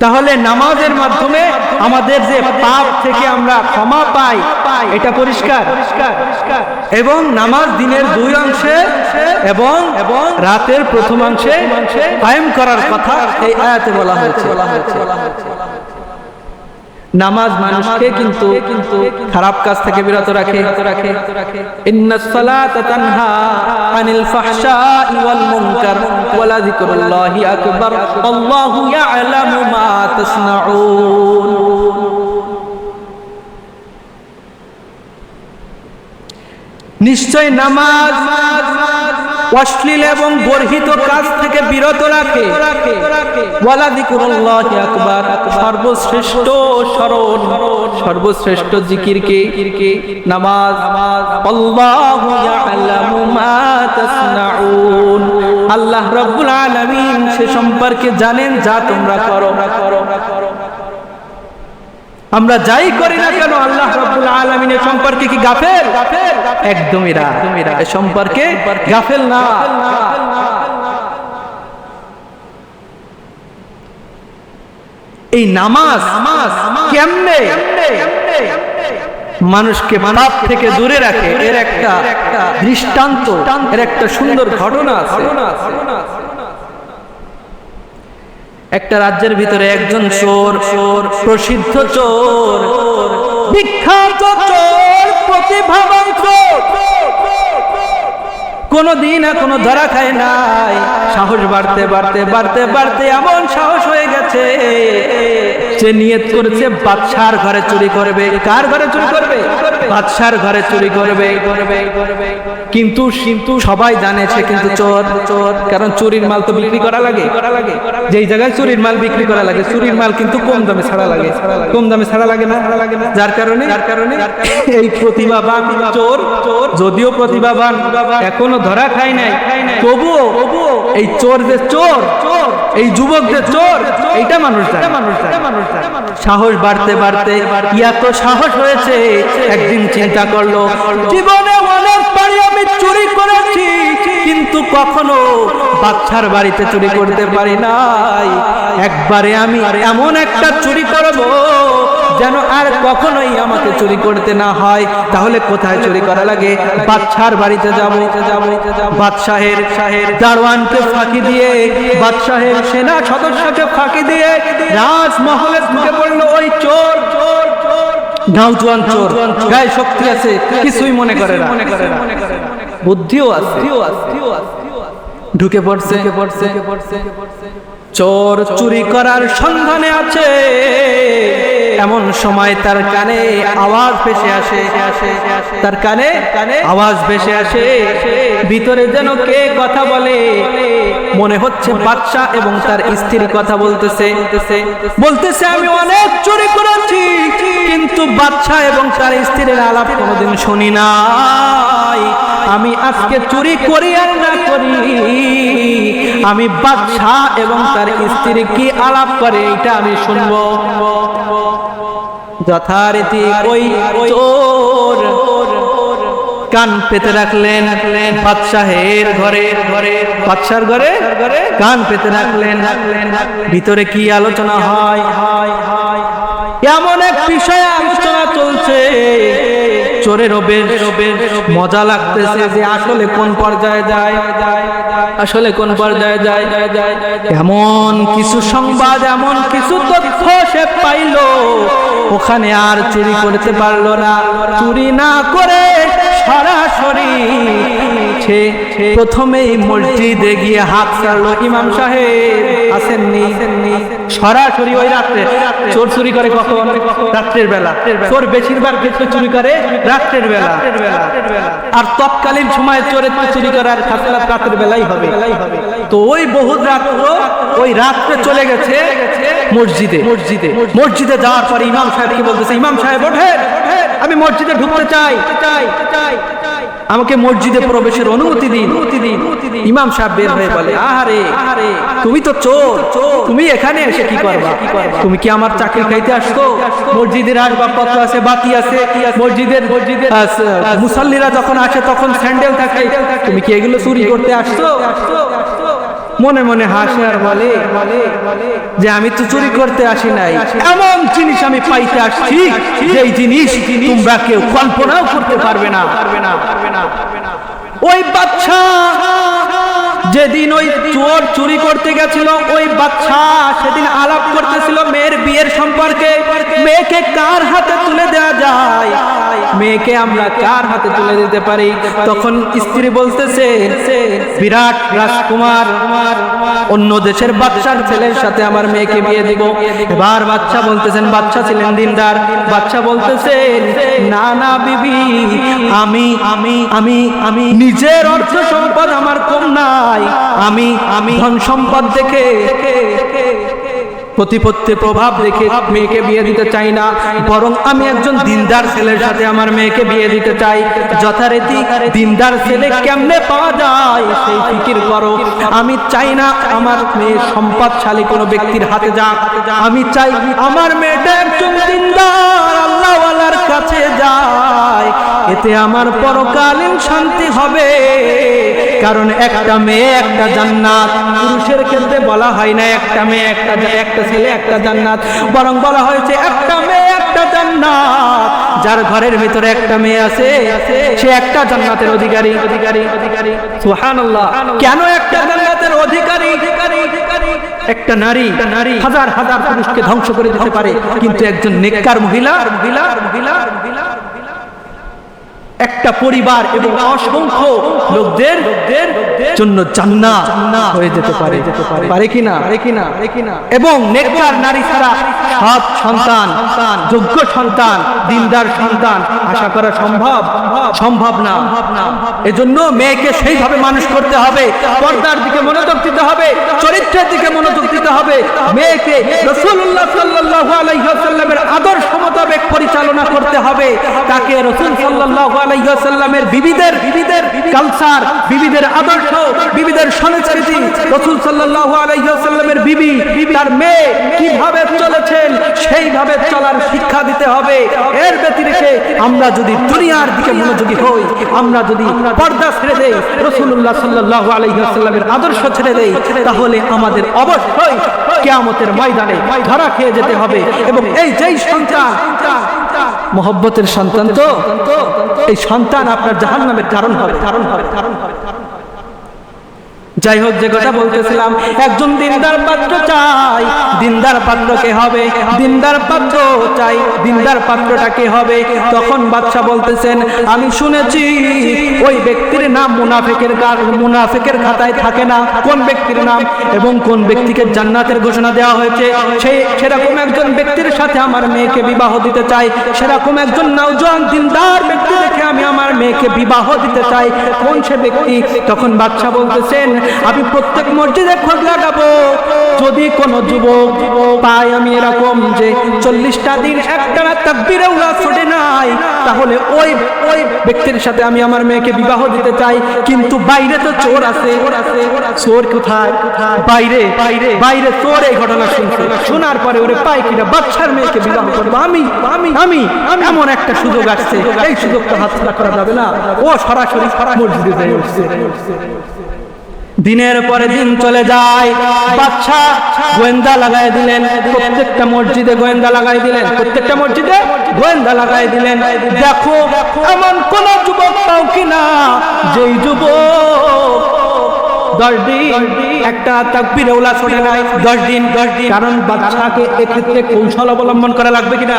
তাহলে নামাজের মাধ্যমে আমাদের যে পাপ থেকে আমরা ক্ষমা পাই, এটা পরিষ্কার। এবং নামাজ দিনের দুই অংশে এবং রাতের প্রথম অংশে কায়েম করার কথা এই আয়াতে বলা হয়েছে। নামাজ মানুষকে কিন্তু খারাপ কাজ থেকে বিরত রাখে। ইন্নাস সালাতা তানহা আনিল ফাহশাই ওয়াল মুনকার ওয়া লাযিকরুল্লাহি আকবার আল্লাহু ইয়ালামু মা তাসনাউন। নিশ্চয় নামাজ অশ্লীল এবং গর্হিত কাজ থেকে বিরত রাখে। ওয়ালা যিকরুল্লাহি আকবার, সর্বশ্রেষ্ঠ স্মরণ, সর্বশ্রেষ্ঠ জিকিরকে নামাজ। আল্লাহু ইয়ালামু মা তাসনাউন, আল্লাহ রাব্বুল আলামিন সে সম্পর্কে জানেন যা তোমরা করো। আমরা যাই করি না কেন আল্লাহ রাব্বুল আলামিনের সম্পর্কে কি গাফেল? একদমই না, এ সম্পর্কে গাফেল না। এই নামাজ কেমনে মানুষকে পাপ থেকে দূরে রাখে, এর একটা দৃষ্টান্ত, এর একটা সুন্দর ঘটনা আছে। একটা রাজ্যের ভিতরে একজন চোর, প্রসিদ্ধ চোর, বিখ্যাত চোর, প্রতিভাবান চোর, কোনদিন এখনো ধরা খায় নাই। সাহস বাড়তে বাড়তে বাড়তে বাড়তে এমন সাহস হয়ে গেছে যে নিয়ত করেছে বাদশার ঘরে চুরি করবে। কার ঘরে চুরি করবে? বাদশার ঘরে চুরি করবে। কিন্তু সবাই জানে সে কিন্তু চোর। কারণ চুরির মাল তো বিক্রি করা লাগে। যেই জায়গায় চুরির মাল বিক্রি করা লাগে, চুরির মাল কিন্তু কম দামে ছাড়া লাগে। কম দামে ছাড়া লাগে না? যার কারণে এই প্রতিভাবান চোর, যদিও প্রতিভাবান, এখনো ধরা খায় নাই, তবুও এই চোর যে চোর, এই যুবক যে চোর, এইটা মানুষ জানে। সাহস বাড়তে বাড়তে এত সাহস হয়েছে, একদিন চিন্তা করলো, জীবনে অনেকবারই আমি চুরি করেছি, কিন্তু কখনো বাদশার বাড়িতে চুরি করতে পারি নাই। একবারে আমি এমন একটা চুরি করব যেন আর কখনোই আমাকে চুরি করতে না হয়। তাহলে কোথায় চুরি করা লাগে? বাদশার বাড়িতে যাব। বাদশাহের দারওয়ানকে ফাঁকি দিয়ে, বাদশাহের সেনা সদস্যকে ফাঁকি দিয়ে রাজমহলে ঢুকে পড়লো ওই চোর। গাউজওয়ান চোর, গায়ে শক্তি আছে, কিছুই মনে করে না, বুদ্ধিও আছে। ঢুকে পড়ছে। চোর চুরি করার সন্ধানে আছে, এমন সময় তার কানে আওয়াজ ভেসে আসে। তার কানে আওয়াজ ভেসে আসে, ভিতরে যেন কে কথা বলে। মনে হচ্ছে বাদশা এবং তার স্ত্রী কথা বলতেছে। আমি অনেক চুরি করেছি, কিন্তু বাদশা এবং তার স্ত্রীর আলাপ কোনোদিন শুনি নাই। আমি আজকে চুরি করি আর না করি, আমি বাদশা এবং তার স্ত্রী কি আলাপ করে এটা আমি শুনবো। যথারীতি ওই চোর কান পেতে রাখলেন বাদশাহের ঘরে, বাদশার ঘরে কান পেতে রাখলেন। ভিতরে কি আলোচনা হয়? এমন এক বিষয়ে আলোচনা চলছে, চোরেরও বেশ মজা লাগতেছে যে আসলে কোন পর্যায়ে যায়, আসলে কোন পর্যায়ে যায়। এমন কিছু সংবাদ, এমন কিছু তথ্য সে পাইল, ওখানে আর চুরি করতে পারলো না। চুরি না করে সরাসরি সে প্রথমেই মসজিদে গিয়ে হাত ছাড়লো। ইমাম সাহেব আসেননি। সরাসরি ওই রাত্রে চোর চুরি করে কখন? রাত্রের বেলা। চোর বেশিরভাগ ক্ষেত্রে চুরি করে রাত্রের বেলা, আর তৎকালীন সময় চোরের চুরি করার খাসলাত রাতের বেলাই হবে। তো ওই বহু রাত্র, ওই রাত্রে চলে গেছে মসজিদে যাওয়ার পরে ইমাম সাহেবকে বলতেছে, ইমাম সাহেব ওঠেন, আমি মসজিদে ঢুকতে চাই, আমাকে মসজিদে প্রবেশের অনুমতি দিন। ইমাম সাহেব বের হয়ে বলে, আহারে তুমি তো চোর, তুমি এখানে এসে কি করবা? তুমি কি আমার চাকরি খাইতে আসছো? মসজিদের আসবাবপত্র আছে, বাতি আছে, মসজিদের মুসাল্লিরা যখন আসে তখন স্যান্ডেল থাকে, তুমি কি এগুলো চুরি করতে আসছো? মনে মনে হাসে আর বলে যে আমি তো চুরি করতে আসি নাই, এমন জিনিস আমি পাইতে আসছি যেই জিনিস তোমরা কেউ কল্পনাও করতে পারবে না। ওই বাদশা যেদিন ওই চোর চুরি করতে গেছিল, ওই বাদশা সেদিন আলাপ করতেছিল মেয়ের বিয়ের সম্পর্কে। মেয়েকে কার হাতে তুলে দেওয়া যায়, মেয়েকে আমরা কার হাতে তুলে দিতে পারি? তখন স্ত্রী বলতেছে, বিরাট রাজকুমার অন্য দেশের বাদশার ছেলের সাথে আমার মেয়েকে বিয়ে দিব। এবার বাদশা বলতেছেন, বাদশা ছিলেন দিনদার, বাদশা বলতেছেন, না না বিবি, আমি নিজের অর্থ সম্পদ আমার কম নাই, আমি ধন সম্পদ দেখে, প্রতিপত্তির প্রভাব দেখে মেয়েকে বিয়ে দিতে চাই না, বরং আমি একজন দিনদার ছেলের সাথে আমার মেয়েকে বিয়ে দিতে চাই। যথারীতি দিনদার ছেলে কেমনে পাওয়া যায় সেই ফিকির করো। আমি চাই না আমার মেয়ে সম্পদশালী কোনো ব্যক্তির হাতে যাক, আমি চাই আমার মেয়েটা একজন দিনদার আল্লাহওয়ালার কাছে যায়, এতে আমার পরকালীন শান্তি হবে। কারণ একটা মেয়ে একটা জান্নাত, পুরুষের ক্ষেত্রে বলা হয় না একটা মেয়ে একটা ছেলে একটা জান্নাত, বরং বলা হয়েছে একটা মেয়ে একটা জান্নাত। যার ঘরের ভিতরে একটা মেয়ে আছে সে একটা জান্নাতের অধিকারী। সুবহানাল্লাহ। কেন একটা জান্নাতের অধিকারী? একটা নারী হাজার হাজার পুরুষকে ধ্বংস করে দিতে পারে, কিন্তু একজন নেককার মহিলা একটা পরিবার এবং অসংখ্য লোকদের জন্য জান্নাত হয়ে যেতে পারে। পারে কিনা? এবং নেককার নারী ছাড়া সৎ সন্তান, যোগ্য সন্তান, দিনদার সন্তান আশা করা সম্ভব না। এজন্য মেয়েকে সেইভাবে মানুষ করতে হবে, পর্দার দিকে মনোযোগ দিতে হবে, চরিত্রের দিকে মনোযোগ দিতে হবে। মেয়েকে রাসূলুল্লাহ সাল্লাল্লাহু আলাইহি ওয়াসাল্লামের আদর্শ মোতাবেক পরিচালনা করতে হবে। তাকে রাসূল সাল্লাল্লাহু আলাইহি ওয়াসাল্লামের বিবিদের কালচার, বিবিদের আদর্শ, বিবিদের সংস্কৃতি, রাসূল সাল্লাল্লাহু আলাইহি ওয়াসাল্লামের বিবি তার মেয়ে কিভাবে চলেছেন সেইভাবে চলার শিক্ষা দিতে হবে। এর ব্যতিরেকে আমরা যদি দুনিয়ার দিকে মনোযোগী হই, আমরা যদি পর্দা ছেড়ে দেই, রাসূলুল্লাহ সাল্লাল্লাহু আলাইহি ওয়াসাল্লামের আদর্শ ছেড়ে দেই, তাহলে আমাদের অবশ্যই কিয়ামতের ময়দানে ধরা খেয়ে যেতে হবে। এবং এই যেই সন্তান মহব্বতের সন্তান, তো এই সন্তান আপনার জাহান্নামের কারণ হবে। যাই হোক, যে কথা বলতেছিলাম, একজন দিনদার পাত্র চাই। দিনদার পাত্র কে হবে? দিনদার পাত্র চাই। দিনদার পাত্রটা কে হবে? তখন বাদশা বলতেছেন, আমি শুনেছি ওই ব্যক্তির নাম মুনাফিকের খাতায় থাকে না। কোন ব্যক্তির নাম এবং কোন ব্যক্তিকে জান্নাতের ঘোষণা দেওয়া হয়েছে, সেরকম একজন ব্যক্তির সাথে আমার মেয়েকে বিবাহ দিতে চাই। সেরকম একজন নওজোয়ান দিনদার ব্যক্তি দেখে আমি আমার মেয়েকে বিবাহ দিতে চাই। কোন সে ব্যক্তি? তখন বাদশা বলতেছেন, আমি প্রত্যেক মসজিদে খোঁজ লাগাবো, যদি কোনো যুবক পাই আমি এরকম যে 40টা দিন একটানা তাকবীরে উলা ছুটে নাই, তাহলে ওই ব্যক্তির সাথে আমি আমার মেয়েকে বিবাহ দিতে চাই। কিন্তু বাইরে তো চোর আছে। চোর কোথায়? বাইরে চোর। এই ঘটনা শোনার পরে ওরে পাই কিনা বাদশার মেয়েকে বিবাহ করবো আমি এমন একটা সুযোগ আসছে, এই সুযোগটা হাতছাড়া করা যাবে না। ও সরাসরি মসজিদে যাই উঠছে। দিনের পরে দিন চলে যায়, বাদশা গোয়েন্দা লাগাই দিলেন, প্রত্যেকটা মসজিদে গোয়েন্দা লাগাই দিলেন, দেখো এমন কোন যুবক পাও কিনা যেই যুবক 10 দিন একটা তাকবীরে উলা ছোটে নাই। 10 দিন। কারণ বাদশাকে এক্ষেত্রে কৌশল অবলম্বন করা লাগবে কিনা?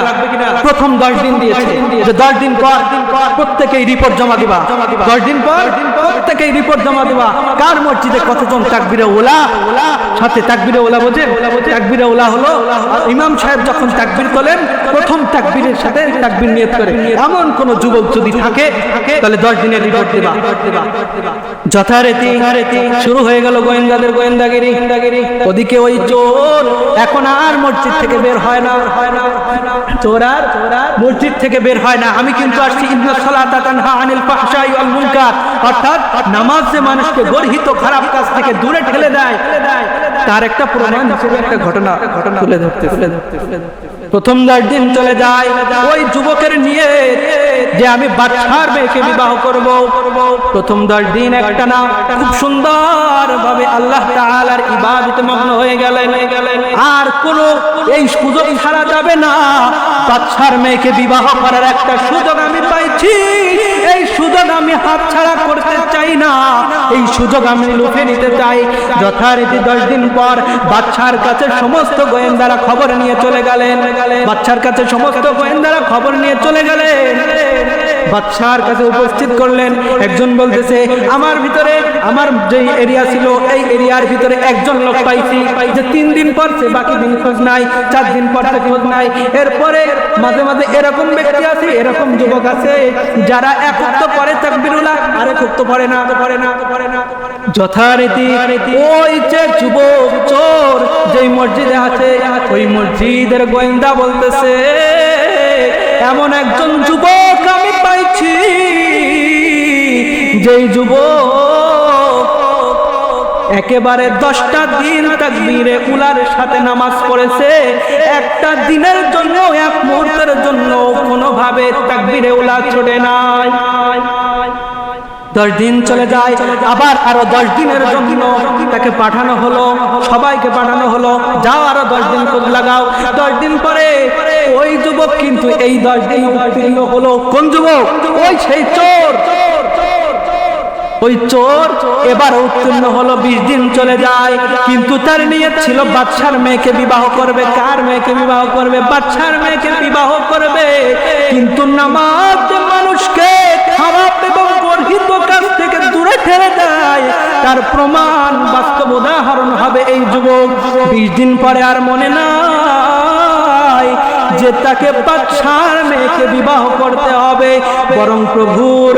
প্রথম 10 দিন দিয়েছে যে 10 দিন পর প্রত্যেকেই রিপোর্ট জমা দিবা। 10 দিন পর প্রত্যেকেই রিপোর্ট জমা দিবা, কার মসজিদে কতজন তাকবীরে উলা। সাথে তাকবীরে উলা বোঝেন? তাকবীরে উলা হলো ইমাম সাহেব যখন তাকবীর তোলেন, প্রথম তাকবীরের সাথে তাকবীর নিয়ত করে। এমন কোন যুবক যদি থাকে তাহলে 10 দিনের রিপোর্ট দিবা। যথারীতি শুরু হয়ে গেল গোয়েন্দাদের গোয়েন্দাগিরি। ওদিকে ওই চোর এখন আর মসজিদ থেকে বের হয় না। চোর আর মসজিদ থেকে বের হয় না। আমি কিন্তু আসছি ইন্নাস সালাতা তানহা আনিল ফাহশাই ওয়াল মুনকার, অর্থাৎ নামাজ যে মানুষকে গর্হিত খারাপ কাজ থেকে দূরে ঠেলে দেয়, তার একটা প্রমাণ হিসেবে একটা ঘটনা তুলে ধরতে। প্রথম 10 দিন চলে যায়, ওই যুবকের নিয়ে যে আমি বাদশার মেয়েকে বিবাহ করব। প্রথম 10 দিন একটা না খুব সুন্দর ভাবে আল্লাহ তাআলার ইবাদতে মগ্ন হয়ে গেলেন। আর কোন এই সুযোগ ছাড়া যাবে না। বাদশার মেয়েকে বিবাহ করার একটা সুযোগ আমি পাইছি, এই সুযোগ আমি হাতছাড়া করতে চাই না, এই সুযোগ আমি লুফে নিতে চাই। যথারীতি 10 দিন পর বাদশার কাছে সমস্ত গোয়েন্দারা খবর নিয়ে চলে গেলেন। বাদশার কাছে উপস্থিত করলেন। একজন বলতেছে, আমার ভিতরে আমার যে এরিয়া ছিল এই এরিয়ার ভিতরে একজন লোক পাইছি যে 3 দিন পর সে, বাকি দিন খোঁজ নাই, 4 দিন পর সে খোঁজ নাই। এরপরে মাঝে মাঝে এরকম ব্যক্তি আছে, এরকম যুবক আছে যারা এক ওয়াক্ত পড়ে তাকবীরুল্লাহ, আর এক ওয়াক্ত পড়ে না। যথারীতি ওই যে যুবক চোর যেই মসজিদে আছে, ওই মসজিদের গোয়েন্দা বলতেছে, এমন একজন যুবক আমি পাইছি যেই যুবক একেবারে 10টা দিন তাকবীরে উলার সাথে নামাজ পড়েছে, একটা দিনের জন্য, এক মুহূর্তের জন্য কোনোভাবে তাকবীরে উলা ছোটে নাই। 10 দিন চলে যায়, আবার আরো 10 দিনের জন্য তাকে পাঠানো হলো, সবাইকে পাঠানো হলো, যাও আরো 10 দিন খোঁজ লাগাও। 10 দিন পরে ওই যুবক কিন্তু এই 10 দিন উত্তীর্ণ হলো। কোন যুবক? ওই সেই চোর। ওই চোর এবার উত্তীর্ণ হলো, 20 দিন চলে যায়, কিন্তু তার নিয়ত ছিল বাদশার মেয়েকে বিবাহ করবে। কার মেয়েকে বিবাহ করবে? বাদশার মেয়েকে বিবাহ করবে। কিন্তু নামাজ মানুষকে খারাপ এবং গর্হিত কাজ থেকে দূরে ঠেলে দেয়, তার প্রমাণ বাস্তব উদাহরণ হবে এই যুবক। 20 দিন পরে আর মনে নাই যে তাকে বাদশার মেয়েকে বিবাহ করতে হবে, বরং প্রভুর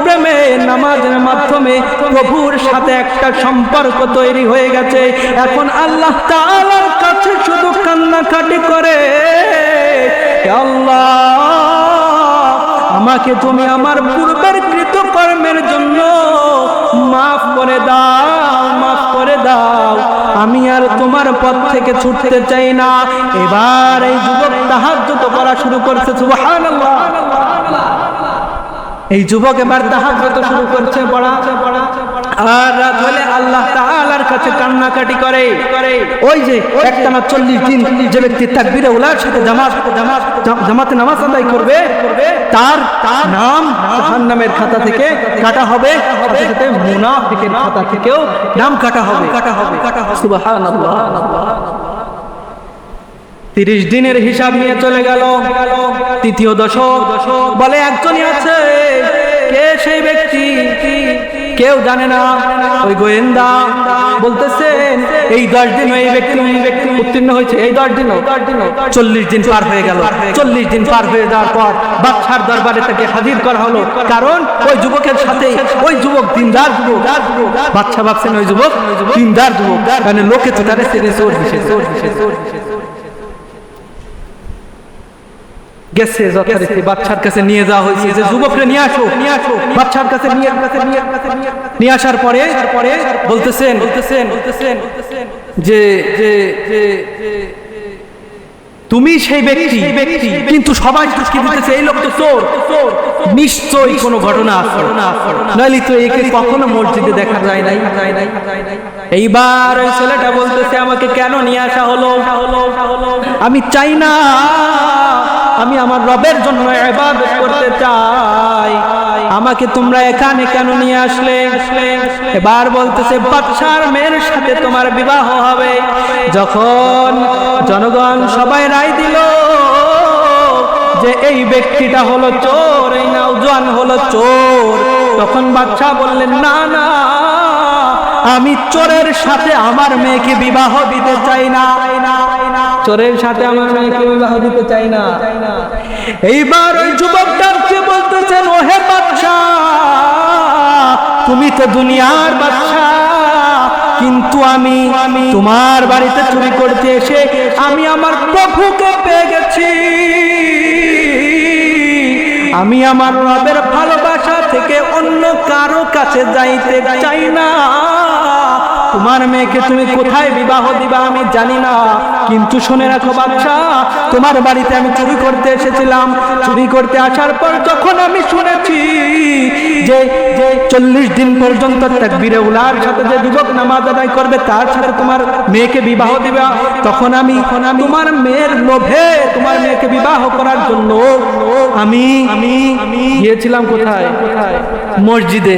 প্রেমে নামাজের মাধ্যমে প্রভুর সাথে একটা সম্পর্ক তৈরি হয়ে গেছে। এখন আল্লাহ তাআলার কাছে শুধু কান্নাকাটি করে, আল্লাহ আমাকে তুমি আমার পূর্বের কৃতকর্মের জন্য মাফ করে দাও, আমি আর তোমার পথ থেকে ছুটতে চাই না। এবার এই যুবক তাহাজ্জুদ পড়া শুরু করছে, সুবহানাল্লাহ। এই যুবক এবার তাহাজ্জুদ শুরু করছে পড়া, আর রাত হলে আল্লাহ তাআলার কাছে কান্নাকাটি করে। ওই যে একটানা 40 দিন যে ব্যক্তি তাকবীরে উলার সাথে জামাতে নামাজ আদায় করবে, তার নাম জাহান্নামের খাতা থেকে কাটা হবে, সাথে মুনাফিকের খাতা থেকেও নাম কাটা হবে। সুবহানাল্লাহ। 30 দিনের হিসাব নিয়ে চলে গেল তৃতীয় দশক। বলে একজনই আছে, কে সেই ব্যক্তি? কেউ জানে না। ওই গোয়েন্দা বলতেছেন এই 10 দিন এই ব্যক্তি উত্তীর্ণ হয়েছে, এই 10 দিন 40 দিন পার হয়ে গেল। 40 দিন পার হয়ে যাওয়ার পর বাদশার দরবারে তাকে হাজির করা হলো, কারণ ওই যুবকের সাথে ওই যুবক দিনদার যুবক। বাদশা ভাবছেন ওই যুবক দিনদার যুবক, মানে লোকে তো তারে চোর বিশেষ গেছে। যথারীতি বাদশার কাছে নিয়ে যাওয়া হয়েছে, যে যুবকরে নিয়ে আসো। বাদশার কাছে নিয়ে আসার পরে বলতেছেন যে তুমি সেই ব্যক্তি, কিন্তু সবাই কি দিতেছে এই লোক তো চোর, নিশ্চয়ই কোনো ঘটনা আছে, নইলে তো একে কখনো মসজিদে দেখা যায় নাই। এইবার ওই ছেলেটা বলতেছে আমাকে কেন নিয়ে আসা হলো? আমি চাই না, আমি আমার রবের জন্য ইবাদত করতে চাই, আমাকে তোমরা এখানে কেন নিয়ে আসলে? এবার বলতেছে বাদশার মেয়ের সাথে তোমার বিবাহ হবে। যখন জনগণ সবাই রায় দিল যে এই ব্যক্তিটা হলো চোর, এই নওজোয়ান হলো চোর, তখন বাদশা বললেন না না, আমি চোরের সাথে আমার মেয়েকে বিবাহ দিতে চাই না, চোরের সাথে আমার মেয়েকে বিবাহ দিতে চাই না। এইবার ওই যুবকটাকে বলতেছেন ওহে বাদশা, তুমি তো দুনিয়ার বাদশা, কিন্তু আমি তোমার বাড়িতে চুরি করতে এসে আমি আমার প্রভুকে পেয়ে গেছি। আমি আমার রবের ভালোবাসা থেকে অন্য কারো কাছে যাইতে চাই না। তোমার মেয়েকে তুমি কোথায় বিবাহ দিবা আমি জানি না, কিন্তু শুনে রাখো বাদশা, তোমার বাড়িতে আমি চুরি করতে এসেছিলাম। চুরি করতে আসার পর যখন আমি শুনেছি যে 40 দিন পর্যন্ত তাকবীরে উলার সাথে যে যুবক নামাজ আদায় করবে তার সাথে তোমার মেয়েকে বিবাহ দিবা, তখন আমি তোমার মেয়ের লোভে তোমার মেয়েকে বিবাহ করার জন্য আমি গিয়েছিলাম কোথায়? মসজিদে,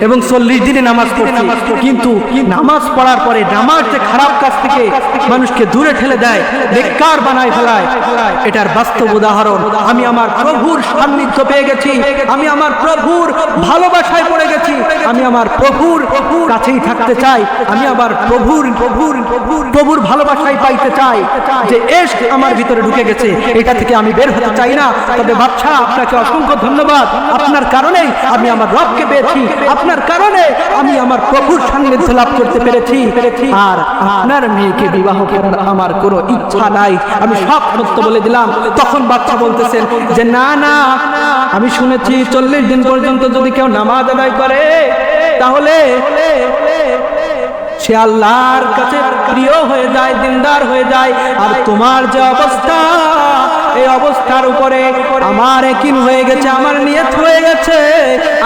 এবং 40 দিনে নামাজ পড়ছি। কিন্তু নামাজ পড়ার পরে নামাজ যে খারাপ কাজ থেকে মানুষকে দূরে ঠেলে দেয়, বেকার বানায় ফেলায়, এটার বাস্তব উদাহরণ। আমি আমার প্রভুর সান্নিধ্য পেয়ে গেছি, আমি আমার প্রভুর ভালোবাসায় পড়ে গেছি, আমি আমার প্রভুর কাছেই থাকতে চাই, আমি আবার প্রভুর ভালোবাসায় পাইতে চাই। যে এশক আমার ভিতরে ঢুকে গেছে, এটা থেকে আমি বের হতে চাই না। তবে বাদশা আপনাকে অসংখ্য ধন্যবাদ, আপনার কারণেই আমি আমার রবকে পেয়েছি, আপনার কারণে আমি আমার প্রভুর সান্নিধ্য লাভ করতে পেরেছি, আর আপনার মেয়েকে বিবাহ করার আমার কোনো ইচ্ছা নাই, আমি সব সত্য বলে দিলাম। তখন বাদশা বলতেছেন যে না না, আমি শুনেছি 40 দিন পর্যন্ত যদি কেউ নামাজ আদায় করে তাহলে সে আল্লাহর কাছে প্রিয় হয়ে যায়, দিনদার হয়ে যায়। আর তোমার যে অবস্থা, এই অবস্থার উপরে আমার ইয়াকিন হয়ে গেছে, আমার নিয়ত হয়ে গেছে,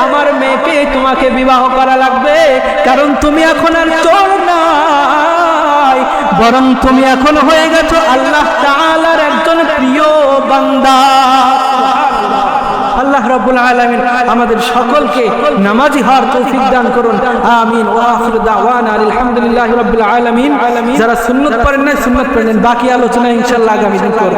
আমার মেয়েকে তোমাকে বিবাহ করা লাগবে, কারণ তুমি এখন আর চোর নাই, বরং তুমি এখন হয়ে গেছো আল্লাহ তাআলার একজন প্রিয় বান্দা। আল্লাহ রাব্বুল রব্বুল আলামিন আমাদের সকলকে নামাজি হওয়ার তৌফিক দান করুন। আমিন। ওয়া আখিরু দাওয়ানা আলহামদুলিল্লাহি রাব্বিল আলামিন। যারা সুন্নাত পড়েন না সুন্নাত পড়েন, বাকি আলোচনা ইনশাআল্লাহ আগামী দিন করব।